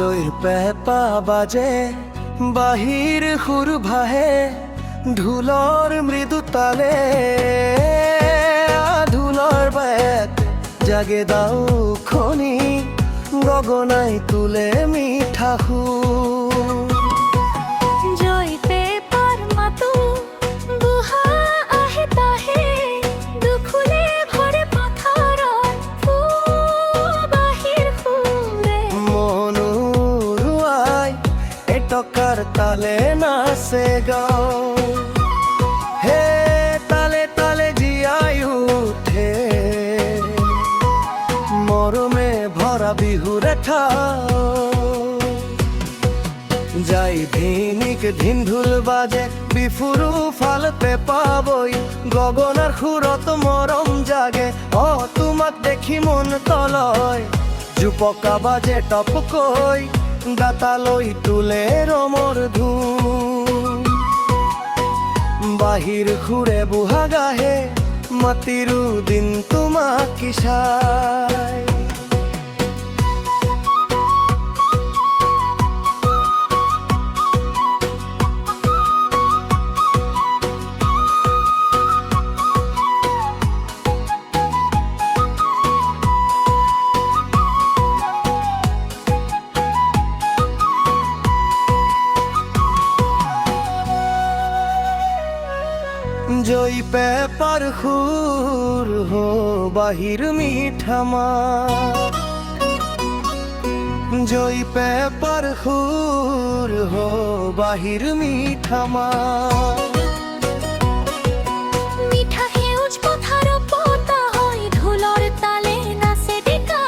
জয়ীর পেপা বাজে বাহির সুর ভাহে ঢোলৰ মৃদু তালে ধুলৰ বেত জাগে দাও খনি গগনাই তুলে মিঠা সুর জয় পেপার মাতো বুহা আহে তাহে দুখুলে ভরে পাথাৰৰ বাহিৰ সুৰে মনুৰুৱাই এটকাৰ তালে নাচে গাও হে তালে তালে জিয়াই উঠে মৰমে ভরা বিহুৰে ঠাও যাই ধিনিক ধিন ঢোল বাজে বিফুৰু ফাল পেপা বৈ গগনাৰ সুৰত মৰম জাগে তোমাক দেখি মন তলয় জুপকা বাজে টপকৈ দাঁতালৈ তুলে ৰমৰ ধুম বাহিৰ সুৰে বুহা গাহে মাতিৰো দিন তোমাক কিচাই জয় পেপার সুর হো বাহির মিঠা মা জয় পেপার সুর হো বাহির মিঠা মা মিঠা সেউজ পথাৰ পতা হয় ঢোলৰ তালে নাচে ডেকা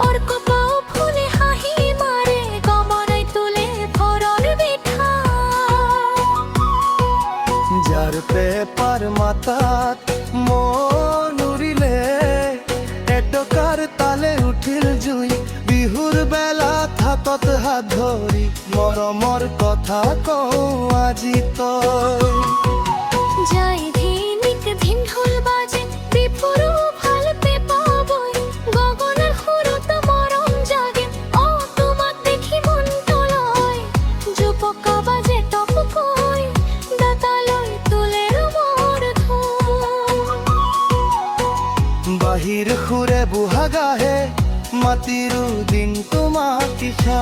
অৰ্ক পাও ফুলে হাঁহি মাৰে গমনাই তোলে ভৰৰ পিঠা যার পেপার মাতাত মন উৰিলে এটকাৰ তালে উঠিল জুই বিহুৰ বেলাত হাতত হাত ধৰি মৰমৰ কথা কওঁ আজি তই যাই ধিনিক ধিন ঢোল বাজে বিফুৰু ফাল পেপা বৈ গগনাৰ সুৰত মৰম জাগে তোমাক দেখি মন তলয় জুপকা বাজে টপকৈ দাঁতালৈ তুলে ৰমৰ ধুম বাহিৰ সুৰে বুহা গাহে মাতিৰো দিন তোমাক কিছা